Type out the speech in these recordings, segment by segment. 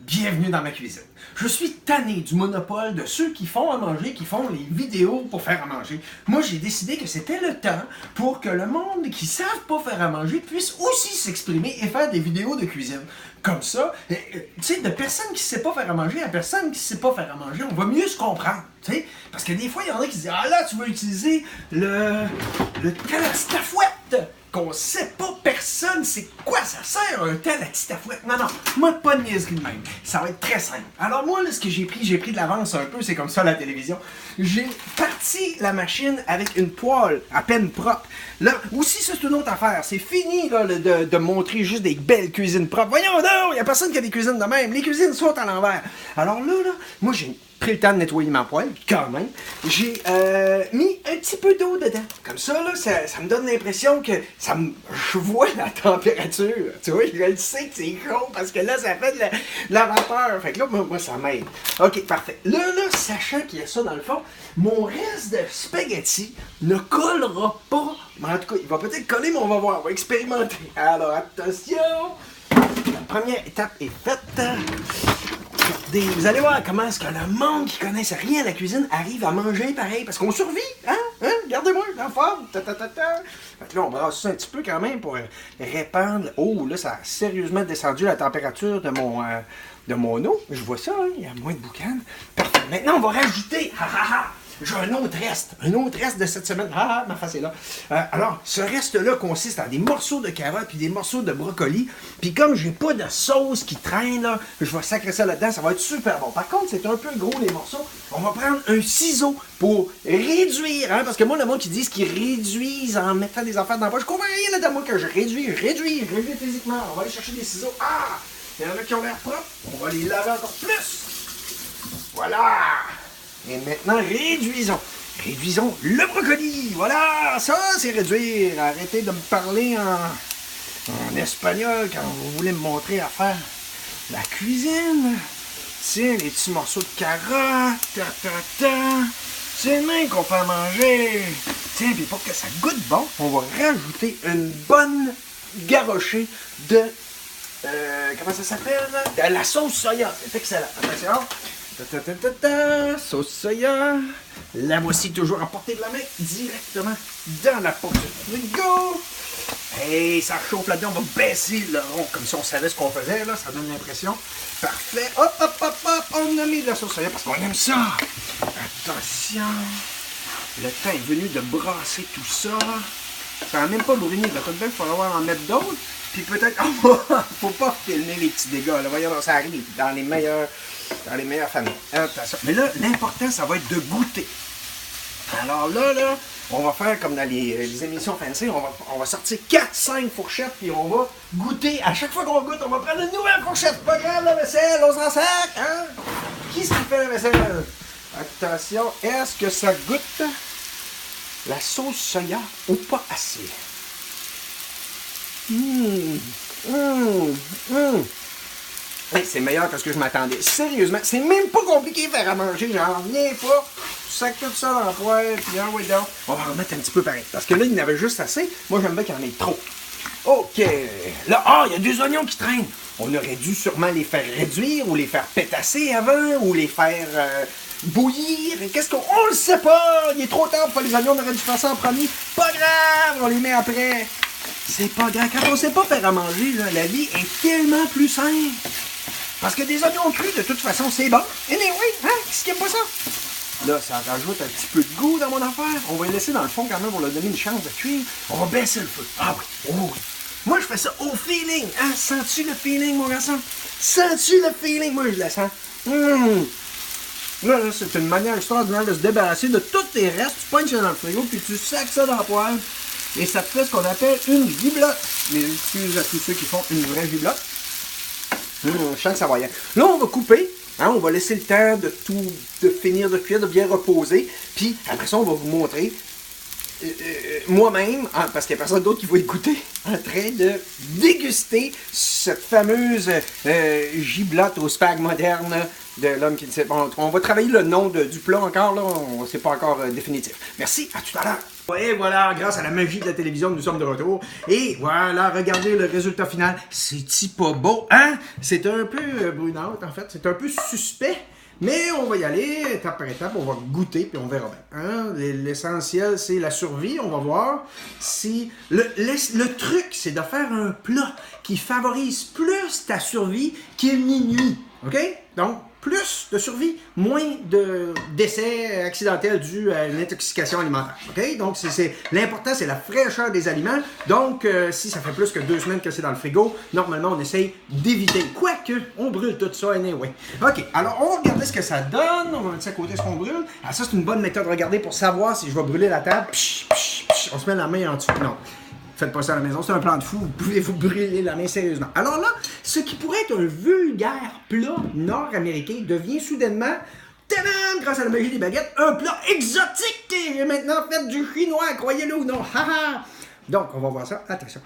Bienvenue dans ma cuisine. Je suis tanné du monopole de ceux qui font à manger, qui font les vidéos pour faire à manger. Moi, j'ai décidé que c'était le temps pour que le monde qui ne savent pas faire à manger puisse aussi s'exprimer et faire des vidéos de cuisine. Comme ça, tu sais, de personne qui ne sait pas faire à manger à personne qui ne sait pas faire à manger, on va mieux se comprendre, tu sais. Parce que des fois, il y en a qui se disent « Ah là, tu vas utiliser le talatitafouette » qu'on sait pas personne c'est quoi ça sert un talatitafouette. Non, non, moi pas de niaiserie de même. Ça va être très simple. Alors moi, là, ce que j'ai pris de l'avance un peu, c'est comme ça à la télévision. J'ai parti la machine avec une poêle à peine propre. Là, aussi, ça c'est une autre affaire. C'est fini là, de montrer juste des belles cuisines propres. Voyons donc, il y a personne qui a des cuisines de même. Les cuisines sont à l'envers. Alors là, moi j'ai pris le temps de nettoyer ma poêle, quand même. J'ai mis un petit peu d'eau dedans. Comme ça, là, ça me donne l'impression que je vois la température. Tu vois, je le sais que c'est chaud parce que là, ça fait de la vapeur. Fait que là, moi ça m'aide. OK, parfait. Là, sachant qu'il y a ça dans le fond, mon reste de spaghetti ne collera pas. Mais en tout cas, il va peut-être coller, mais on va voir. On va expérimenter. Alors, attention! La première étape est faite. Vous allez voir comment est-ce que le monde qui connaisse rien à la cuisine arrive à manger pareil, parce qu'on survit, hein? Regardez-moi, la forme, Fait que là, on brasse ça un petit peu quand même pour répandre. Oh, là, ça a sérieusement descendu la température de mon eau. Je vois ça, hein? Il y a moins de boucan. Parfait. Maintenant, on va rajouter, j'ai un autre reste de cette semaine. Ma face est là. Alors, ce reste-là consiste en des morceaux de carottes puis des morceaux de brocoli. Puis comme j'ai pas de sauce qui traîne, là, je vais sacrer ça là-dedans, ça va être super bon. Par contre, c'est un peu gros les morceaux. On va prendre un ciseau pour réduire, hein, parce que moi, le monde qui dit qu'ils réduisent en mettant des affaires dans la poche, je comprends rien là-dedans, moi, que je réduis physiquement. On va aller chercher des ciseaux. Il y en a qui ont l'air propres. On va les laver encore plus. Voilà! Et maintenant, réduisons le brocoli. Voilà, ça, c'est réduire. Arrêtez de me parler en espagnol quand vous voulez me montrer à faire la cuisine. Tiens, les petits morceaux de carottes. C'est le même qu'on fait à manger. Tiens, puis pour que ça goûte bon, on va rajouter une bonne garochée de... comment ça s'appelle? De la sauce soya. C'est excellent. Attention. Sauce soya. La voici toujours à portée de la main, directement dans la porte du frigo. Et ça chauffe là-dedans, on va baisser le rond, comme si on savait ce qu'on faisait, là, ça donne l'impression. Parfait. Hop, on a mis de la sauce soya parce qu'on aime ça. Attention. Le temps est venu de brasser tout ça. Ça n'a même pas bruni, là, tout de même, il faudra en mettre d'autres. Puis peut-être, faut pas filmer les petits dégâts, là, voyons, ça arrive dans les meilleures familles. Attention. Mais là, l'important, ça va être de goûter. Alors là, on va faire comme dans les émissions fancy, on va sortir 4-5 fourchettes, puis on va goûter. À chaque fois qu'on goûte, on va prendre une nouvelle fourchette. Pas grave, la vaisselle, on s'en sac, hein? Qui est-ce qui fait la vaisselle? Attention, est-ce que ça goûte la sauce soya ou pas assez? Hey, c'est meilleur que ce que je m'attendais. Sérieusement, c'est même pas compliqué de faire à manger. J'en reviens pas. Tu sacs tout ça dans la poêle, puis oui, donc. On va en remettre un petit peu pareil. Parce que là, il y en avait juste assez. Moi, j'aime bien qu'il y en ait trop. OK. Là, il y a des oignons qui traînent. On aurait dû sûrement les faire réduire ou les faire pétasser avant ou les faire bouillir. Qu'est-ce qu'on... On le sait pas. Il est trop tard pour faire les oignons. On aurait dû faire ça en premier. Pas grave. On les met après. C'est pas grave. Quand on sait pas faire à manger, là, la vie est tellement plus simple. Parce que des oignons crus, de toute façon, c'est bon. Et oui, hein? Qu'est-ce qui aime pas ça? Là, ça rajoute un petit peu de goût dans mon affaire. On va les laisser dans le fond quand même pour leur donner une chance de cuire. On va baisser le feu. Ah oui, oh oui. Moi, je fais ça au feeling. Hein? Sens-tu le feeling, mon garçon? Sens-tu le feeling? Moi, je le sens. Là, c'est une manière extraordinaire de se débarrasser de tous tes restes. Tu pognes ça dans le frigo, puis tu sacs ça dans la poêle. Et ça te fait ce qu'on appelle une giblotte. Mais j'excuse à tous ceux qui font une vraie giblotte. Je sens que ça va y aller. Là, on va couper. Hein, on va laisser le temps de finir de cuire, de bien reposer. Puis, après ça, on va vous montrer moi-même, parce qu'il n'y a personne d'autre qui va écouter, en train de déguster cette fameuse giblotte au spag moderne de l'homme qui ne sait pas. On va travailler le nom du plat encore, là. C'est pas encore définitif. Merci, à tout à l'heure. Et voilà, grâce à la magie de la télévision, nous sommes de retour. Et voilà, regardez le résultat final. C'est-tu pas beau, hein? C'est un peu brunâtre, en fait. C'est un peu suspect. Mais on va y aller étape par étape, on va goûter puis on verra bien. Hein? L'essentiel, c'est la survie, on va voir si... Le truc, c'est de faire un plat qui favorise plus ta survie qu'il minuit. OK? Donc, plus de survie, moins d'essais accidentels dus à une intoxication alimentaire. OK? Donc, l'important, c'est la fraîcheur des aliments. Donc, si ça fait plus que 2 semaines que c'est dans le frigo, normalement, on essaye d'éviter. Quoique, on brûle tout ça anyway. OK, alors, on va regarder ce que ça donne. On va mettre ça à côté ce qu'on brûle. Alors, ça, c'est une bonne méthode de regarder pour savoir si je vais brûler la table. Psh, psh, psh. On se met la main en dessous. Non. Faites pas ça à la maison, c'est un plan de fou, vous pouvez vous brûler la main sérieusement. Alors là, ce qui pourrait être un vulgaire plat nord-américain devient soudainement, tadam, grâce à la magie des baguettes, un plat exotique qui est maintenant fait du chinois, croyez-le ou non. Haha. Donc, on va voir ça. Attention.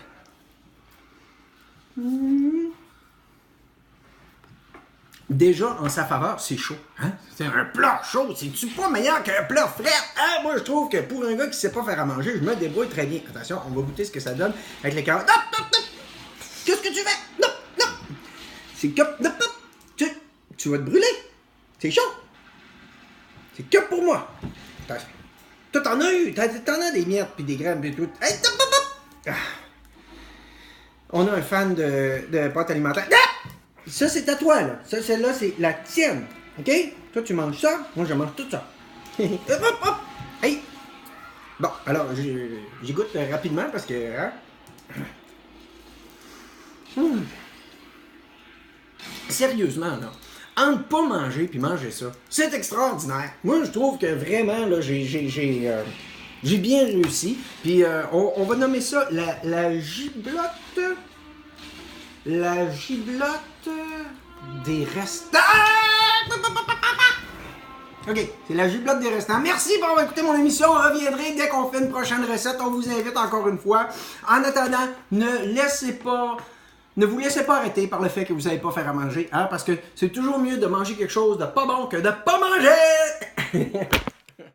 Déjà, en sa faveur, c'est chaud. Hein? C'est un plat chaud. C'est-tu pas meilleur qu'un plat frais? Hein? Moi, je trouve que pour un gars qui sait pas faire à manger, je me débrouille très bien. Attention, on va goûter ce que ça donne avec les carottes. Non, non, non! Qu'est-ce que tu fais? Non, non! C'est que... Non, non! Tu vas te brûler. C'est chaud. C'est que pour moi. Attention. Toi, t'en as eu. T'en as des miettes puis des graines puis tout. Hey, hop, hop, hop. Ah. On a un fan de pâte alimentaire. Ah! Ça, c'est à toi, là. Ça, celle-là, c'est la tienne. OK? Toi, tu manges ça. Moi, je mange tout ça. Hop, hop, hop! Hey! Bon, alors, j'y goûte rapidement parce que... Hein? Sérieusement, là. Entre pas manger puis manger ça, c'est extraordinaire. Moi, je trouve que vraiment, là, j'ai bien réussi. Puis, on va nommer ça la giblotte... La giblotte des restants. OK, c'est la giblotte des restants. Merci pour avoir écouté mon émission. On reviendrait dès qu'on fait une prochaine recette. On vous invite encore une fois. En attendant, ne vous laissez pas arrêter par le fait que vous savez pas faire à manger. Hein, parce que c'est toujours mieux de manger quelque chose de pas bon que de pas manger.